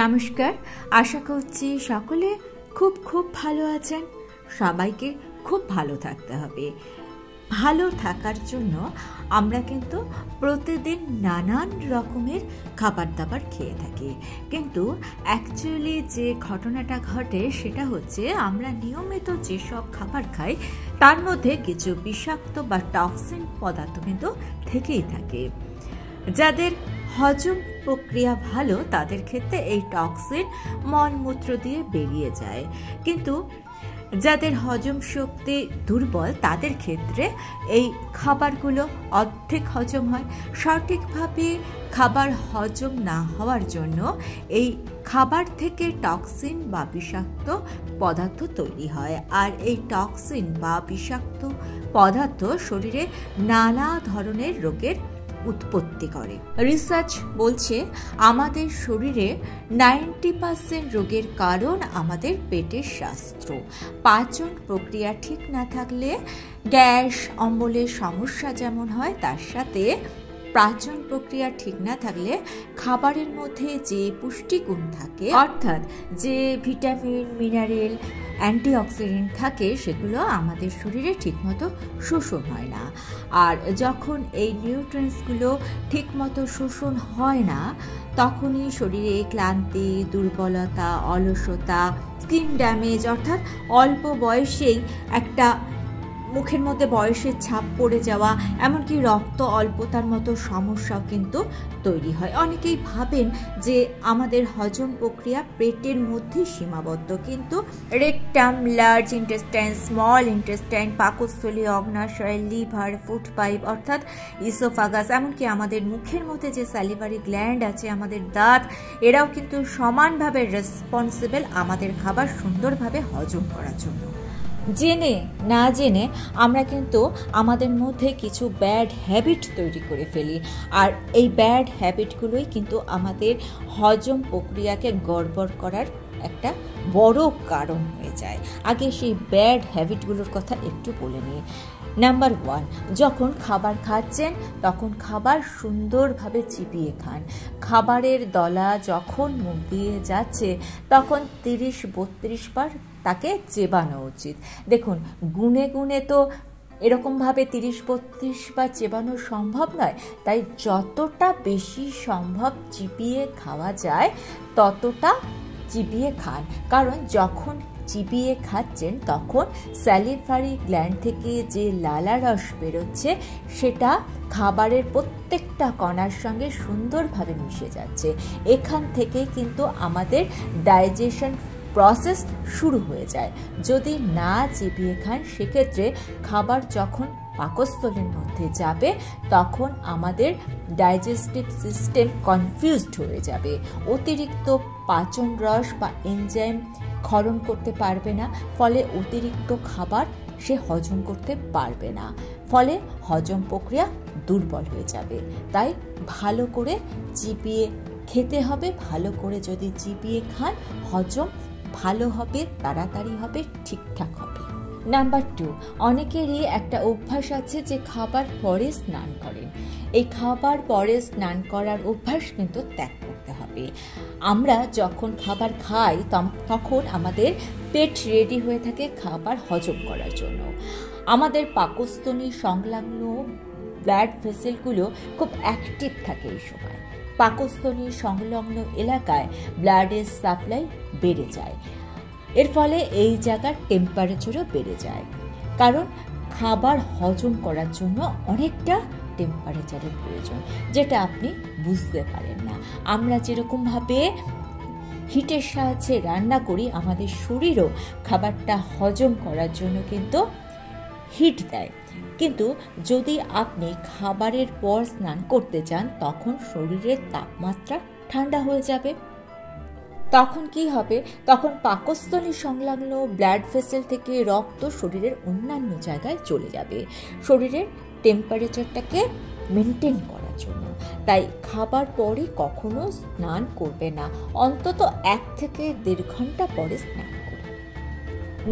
নমস্কার, আশা করছি সকলে খুব খুব ভালো আছেন। সবাইকে খুব ভালো থাকতে হবে। ভালো থাকার জন্য আমরা কিন্তু প্রতিদিন নানান রকমের খাবার দাবার খেয়ে থাকি, কিন্তু অ্যাকচুয়ালি যে ঘটনাটা ঘটে সেটা হচ্ছে আমরা নিয়মিত যেসব খাবার খাই তার মধ্যে কিছু বিষাক্ত বা টক্সিন পদার্থ কিন্তু থেকেই থাকে। যাদের হজম প্রক্রিয়া ভালো তাদের ক্ষেত্রে এই টক্সিন মলমূত্র দিয়ে বেরিয়ে যায়, কিন্তু যাদের হজম শক্তি দুর্বল তাদের ক্ষেত্রে এই খাবারগুলো অর্ধেক হজম হয়। সঠিকভাবে খাবার হজম না হওয়ার জন্য এই খাবার থেকে টক্সিন বা বিষাক্ত পদার্থ তৈরি হয়, আর এই টক্সিন বা বিষাক্ত পদার্থ শরীরে নানা ধরনের রোগের উৎপত্তি করে। রিসার্চ বলছে আমাদের শরীরে 90% রোগের কারণ আমাদের পেটের স্বাস্থ্য। পাচন প্রক্রিয়া ঠিক না থাকলে গ্যাস অম্বলের সমস্যা যেমন হয়, তার সাথে পাচন প্রক্রিয়া ঠিক না থাকলে খাবারের মধ্যে যে পুষ্টিগুণ থাকে, অর্থাৎ যে ভিটামিন মিনারেল অ্যান্টিঅক্সিডেন্ট থাকে, সেগুলো আমাদের শরীরে ঠিকমতো শোষণ হয় না। আর যখন এই নিউট্রিয়েন্টসগুলো ঠিকমতো শোষণ হয় না, তখনই শরীরে ক্লান্তি, দুর্বলতা, অলসতা, স্কিন ড্যামেজ, অর্থাৎ অল্প বয়সেই একটা মুখের মধ্যে বয়সের ছাপ পড়ে যাওয়া, এমনকি রক্ত অল্পতার মতো সমস্যাও কিন্তু তৈরি হয়। অনেকেই ভাবেন যে আমাদের হজম প্রক্রিয়া পেটের মধ্যে সীমাবদ্ধ, কিন্তু rectum, large intestine, small intestine, পাকস্থলী, অগ্নাশয়, লিভার, ফুড পাইপ অর্থাৎ ইসোফাগাস, এমনকি আমাদের মুখের মধ্যে যে স্যালিভারি গ্ল্যান্ড আছে, আমাদের দাঁত, এরাও কিন্তু সমানভাবে রেসপন্সিবল আমাদের খাবার সুন্দরভাবে হজম করার জন্য। জেনে না জেনে আমরা কিন্তু আমাদের মধ্যে কিছু ব্যাড হ্যাবিট তৈরি করে ফেলি, আর এই ব্যাড হ্যাবিটগুলোই কিন্তু আমাদের হজম প্রক্রিয়াকে গড়বড় করার একটা বড় কারণ হয়ে যায়। আগে সেই ব্যাড হ্যাবিটগুলোর কথা একটু বলে নিই। নাম্বার 1, যখন খাবার খাচ্ছেন তখন খাবার সুন্দরভাবে চিবিয়ে খান। খাবারের দলা যখন মুখ দিয়ে যাচ্ছে তখন 30-32 বার তাকে চেবানো উচিত। দেখুন, গুনে গুনে তো এরকমভাবে 30-32 বার চেবানো সম্ভব নয়, তাই যতটা বেশি সম্ভব চিবিয়ে খাওয়া যায় ততটা চিবিয়ে খান। কারণ যখন চিবিয়ে খাচ্ছেন তখন স্যালিভারি গ্ল্যান্ড থেকে যে লালারস বেরোচ্ছে সেটা খাবারের প্রত্যেকটা কণার সঙ্গে সুন্দরভাবে মিশে যাচ্ছে। এখান থেকে কিন্তু আমাদের ডাইজেশন প্রসেস শুরু হয়ে যায়। যদি না চিবিয়ে খান, সেক্ষেত্রে খাবার যখন পাকস্থলীর মধ্যে যাবে তখন আমাদের ডাইজেস্টিভ সিস্টেম কনফিউজড হয়ে যাবে। অতিরিক্ত পাচন রস বা এনজাইম ক্ষরণ করতে পারবে না, ফলে অতিরিক্ত খাবার সে হজম করতে পারবে না, ফলে হজম প্রক্রিয়া দুর্বল হয়ে যাবে। তাই ভালো করে চিবিয়ে খেতে হবে। ভালো করে যদি চিবিয়ে খান, হজম ভালো হবে, তাড়াতাড়ি হবে, ঠিকঠাক হবে। নাম্বার 2, অনেকেরই একটা অভ্যাস আছে যে খাবার পরে স্নান করেন। এই খাবার পরে স্নান করার অভ্যাস কিন্তু ত্যাগ করতে হবে। আমরা যখন খাবার খাই তখন আমাদের পেট রেডি হয়ে থাকে খাবার হজম করার জন্য। আমাদের পাকস্থলী সংলগ্ন ব্লাড ভেসেলগুলো খুব অ্যাক্টিভ থাকে এই সময়। পাকস্থলী সংলগ্ন এলাকায় ব্লাডের সাপ্লাই বেড়ে যায়। এর ফলে এই জায়গার টেম্পারেচারও বেড়ে যায়, কারণ খাবার হজম করার জন্য অনেকটা টেম্পারেচারের প্রয়োজন, যেটা আপনি বুঝতে পারেন না। আমরা যেরকমভাবে হিটের সাহায্যে রান্না করি, আমাদের শরীরও খাবারটা হজম করার জন্য কিন্তু হিট দেয়। কিন্তু যদি আপনি খাবারের পর স্নান করতে চান, তখন শরীরের তাপমাত্রা ঠান্ডা হয়ে যাবে। তখন কি হবে? তখন পাকস্থলী সংলগ্ন ব্লাড ভেসেল থেকে রক্ত শরীরের অন্যান্য জায়গায় চলে যাবে শরীরের টেম্পারেচারটাকে মেনটেন করার জন্য। তাই খাবার পরে কখনো স্নান করবে না, অন্তত 1 থেকে 1.5 ঘন্টা পরে স্নান করবে।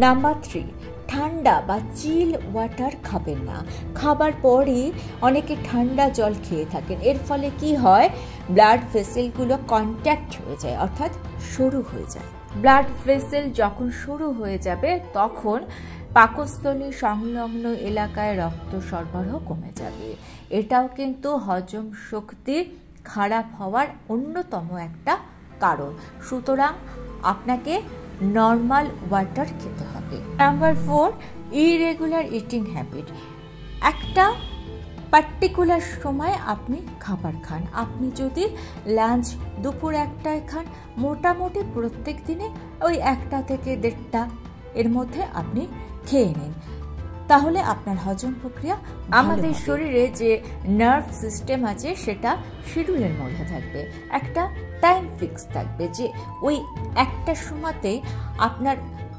নাম্বার 3, ঠান্ডা বা চিল ওয়াটার খাবেন না। খাবার পরে অনেকে ঠান্ডা জল খেয়ে থাকেন। এর ফলে কি হয়? ব্লাড ভেসেলগুলো কন্ট্যাক্ট হয়ে যায়, অর্থাৎ সরু হয়ে যায়। ব্লাড ভেসেল যখন শুরু হয়ে যাবে তখন পাকস্থলী সংলগ্ন এলাকায় রক্ত সরবরাহ কমে যাবে। এটাও কিন্তু হজম শক্তি খারাপ হওয়ার অন্যতম একটা কারণ। সুতরাং আপনাকে নর্মাল ওয়াটার খেতে হবে। Number 4, irregular eating habit. একটা পার্টিকুলার সময় আপনি খাবার খান। আপনি যদি লাঞ্চ দুপুর 1টায় খান, মোটামুটি প্রত্যেক দিনে ওই 1টা থেকে 1:30 এর মধ্যে আপনি খেয়ে নিন, তাহলে আপনার হজম প্রক্রিয়া। আমাদের শরীরে যে নার্ভ সিস্টেম আছে সেটা শিডিউলের মধ্যে থাকবে, একটা টাইম ফিক্স থাকবে যে ওই একটা সময়তেই আপনার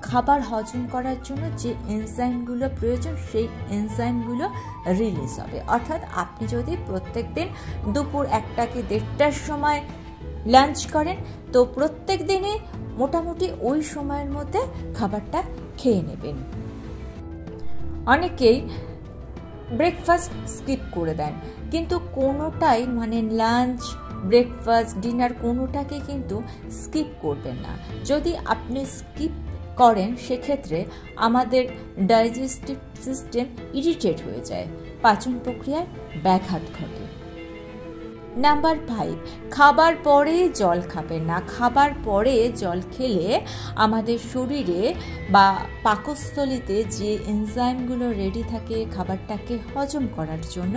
খাবার হজম করার জন্য যে এনজাইমগুলো প্রয়োজন সেই এনজাইমগুলো রিলিজ হবে। অর্থাৎ আপনি যদি প্রত্যেক দিন দুপুর 1টা কি 1:30টার সময় লাঞ্চ করেন, তো প্রত্যেক দিনে মোটামুটি ওই সময়ের মধ্যে খাবারটা খেয়ে নেবেন। অনেকেই ব্রেকফাস্ট স্কিপ করে দেন, কিন্তু কোনোটাই মানে লাঞ্চ, ব্রেকফাস্ট, ডিনার কোনোটাকে কিন্তু স্কিপ করবেন না। যদি আপনি স্কিপ করেন সেক্ষেত্রে আমাদের ডাইজেস্টিভ সিস্টেম ইরিটেট হয়ে যায়, পাচন প্রক্রিয়ায় ব্যাঘাত ঘটে। নাম্বার 5, খাবার পরে জল খাবেন না। খাবার পরে জল খেলে আমাদের শরীরে বা পাকস্থলীতে যে এনজাইমগুলো রেডি থাকে খাবারটাকে হজম করার জন্য,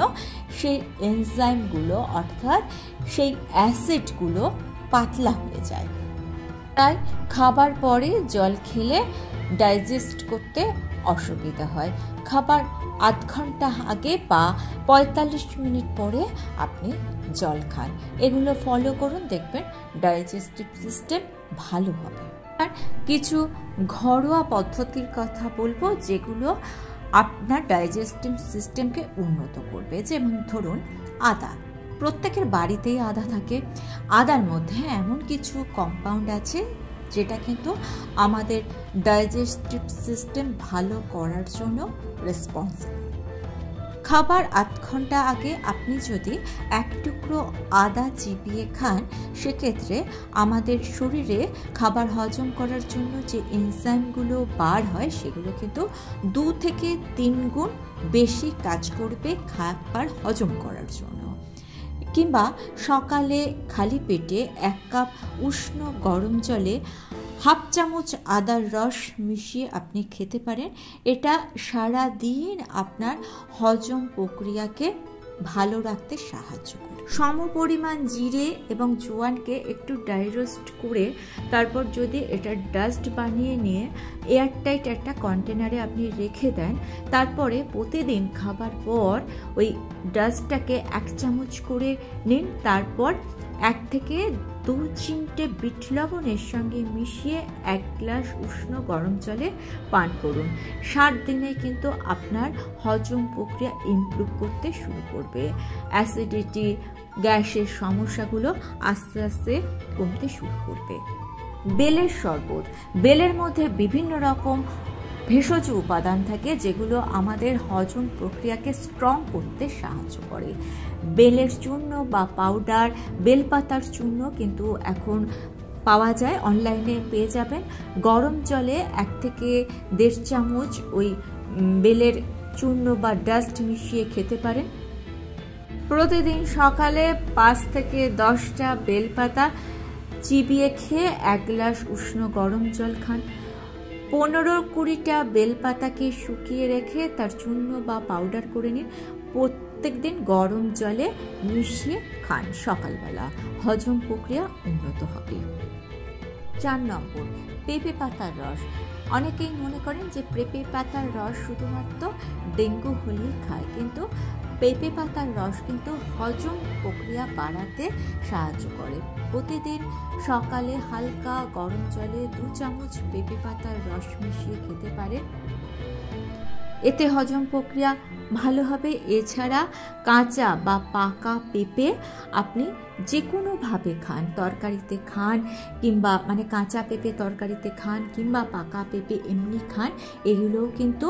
সেই এনজাইমগুলো অর্থাৎ সেই অ্যাসিডগুলো পাতলা হয়ে যায়। তাই খাবার পরে জল খেলে ডাইজেস্ট করতে অসুবিধা হয়। খাবার আধ ঘন্টা আগে বা 45 মিনিট পরে আপনি জল খান। এগুলো ফলো করুন, দেখবেন ডাইজেস্টিভ সিস্টেম ভালো হবে। আর কিছু ঘরোয়া পদ্ধতির কথা বলবো যেগুলো আপনার ডাইজেস্টিভ সিস্টেমকে উন্নত করবে। যেমন ধরুন আদা, প্রত্যেকের বাড়িতেই আদা থাকে। আদার মধ্যে এমন কিছু কম্পাউন্ড আছে যেটা কিন্তু আমাদের ডাইজেস্টিভ সিস্টেম ভালো করার জন্য রেসপন্সিবল। খাবার আধ ঘন্টা আগে আপনি যদি 1 টুকরো আদা চিবিয়ে খান, সেক্ষেত্রে আমাদের শরীরে খাবার হজম করার জন্য যে এনজাইমগুলো বার হয় সেগুলো কিন্তু 2 থেকে 3 গুণ বেশি কাজ করবে খাবার হজম করার জন্য। কিংবা সকালে খালি পেটে 1 কাপ উষ্ণ গরম জলে 1/2 চামচ আদার রস মিশিয়ে আপনি খেতে পারেন। এটা সারা দিন আপনার হজম প্রক্রিয়াকে ভালো রাখতে সাহায্য করে। সমপরিমাণ জিরে এবং জোয়ানকে একটু ড্রাই রোস্ট করে তারপর যদি এটা ডাস্ট বানিয়ে নিয়ে এয়ারটাইট একটা কন্টেনারে আপনি রেখে দেন, তারপরে প্রতিদিন খাবার পর ওই ডাস্টটাকে 1 চামচ করে নিন। তারপর 1 থেকে 2 চিমটে বিট লবণের সঙ্গে মিশিয়ে 1 গ্লাস উষ্ণ গরম জলে পান করুন। 7 দিনে কিন্তু আপনার হজম প্রক্রিয়া ইমপ্রুভ করতে শুরু করবে। অ্যাসিডিটি, গ্যাসের সমস্যাগুলো আস্তে আস্তে কমতে শুরু করবে। বেলের শরবত, বেলের মধ্যে বিভিন্ন রকম ভেষজ উপাদান থাকে যেগুলো আমাদের হজম প্রক্রিয়াকে স্ট্রং করতে সাহায্য করে। বেলের চূর্ণ বা পাউডার, বেলপাতার চূর্ণ কিন্তু এখন পাওয়া যায়, অনলাইনে পেয়ে যাবেন। গরম জলে 1 থেকে 1.5 চামচ ওই বেলের চূর্ণ বা ডাস্ট মিশিয়ে খেতে পারেন। প্রতিদিন সকালে 5 থেকে 10টা বেলপাতা চিবিয়ে খেয়ে 1 গ্লাস উষ্ণ গরম জল খান। 15-20টা বেলপাতাকে শুকিয়ে রেখে তার চূর্ণ বা পাউডার করে নিন। প্রত্যেক দিন গরম জলে মিশিয়ে খান সকালবেলা। হজম প্রক্রিয়া উন্নত হবে। 4 নম্বর, পেঁপে পাতার রস। অনেকেই মনে করেন যে পেঁপে পাতার রস শুধুমাত্র ডেঙ্গু হলেই খায়, কিন্তু পেঁপে পাতার রস কিন্তু হজম প্রক্রিয়া বাড়াতে সাহায্য করে। প্রতিদিন সকালে হালকা গরম জলে 2 চামচ পেঁপে পাতার রস মিশিয়ে খেতে পারেন, এতে হজম প্রক্রিয়া ভালো হবে। এছাড়া কাঁচা বা পাকা পেঁপে আপনি যে কোনোভাবে খান, তরকারিতে খান কিংবা মানে কাঁচা পেঁপে তরকারিতে খান কিংবা পাকা পেঁপে এমনি খান, এগুলোও কিন্তু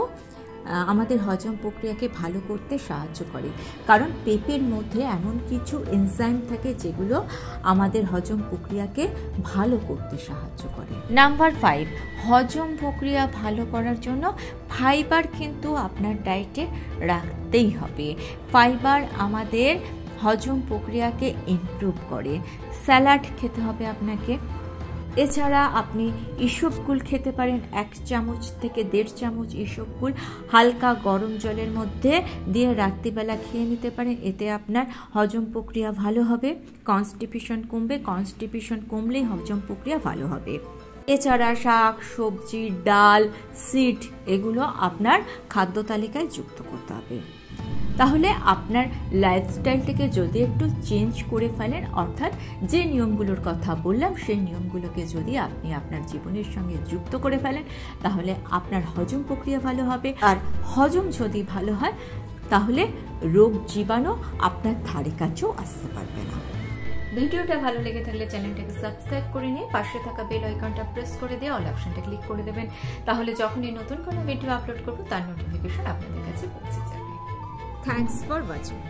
আমাদের হজম প্রক্রিয়াকে ভালো করতে সাহায্য করে, কারণ পেঁপের মধ্যে এমন কিছু এনজাইম থাকে যেগুলো আমাদের হজম প্রক্রিয়াকে ভালো করতে সাহায্য করে। নাম্বার 5, হজম প্রক্রিয়া ভালো করার জন্য ফাইবার কিন্তু আপনার ডায়েটে রাখতেই হবে। ফাইবার আমাদের হজম প্রক্রিয়াকে ইমপ্রুভ করে। স্যালাড খেতে হবে আপনাকে। এছাড়া আপনি ইসবগুল খেতে পারেন, 1 চামচ থেকে 1.5 চামচ ইসবগুল হালকা গরম জলের মধ্যে দিয়ে রাত্রিবেলা খেয়ে নিতে পারেন। এতে আপনার হজম প্রক্রিয়া ভালো হবে, কনস্টিপেশন কমবে, কনস্টিপেশন কমলেই হজম প্রক্রিয়া ভালো হবে। এছাড়া শাক সবজি ডাল সিড এগুলো আপনার খাদ্য তালিকায় যুক্ত করতে হবে। তাহলে আপনার লাইফস্টাইলটাকে যদি একটু চেঞ্জ করে ফেলেন, অর্থাৎ যে নিয়মগুলোর কথা বললাম সেই নিয়মগুলোকে যদি আপনি আপনার জীবনের সঙ্গে যুক্ত করে ফেলেন, তাহলে আপনার হজম প্রক্রিয়া ভালো হবে। আর হজম যদি ভালো হয় তাহলে রোগ জীবাণু আপনার ধারে কাছেও আসতে পারবে না। ভিডিওটা ভালো লেগে থাকলে চ্যানেলটাকে সাবস্ক্রাইব করে নিয়ে পাশে থাকা বেল আইকনটা প্রেস করে দিয়ে অল অপশনটা ক্লিক করে দেবেন। তাহলে যখনই নতুন কোনো ভিডিও আপলোড করব তার নোটিফিকেশন আপনাদের কাছে পৌঁছে যাবে। Thanks for watching.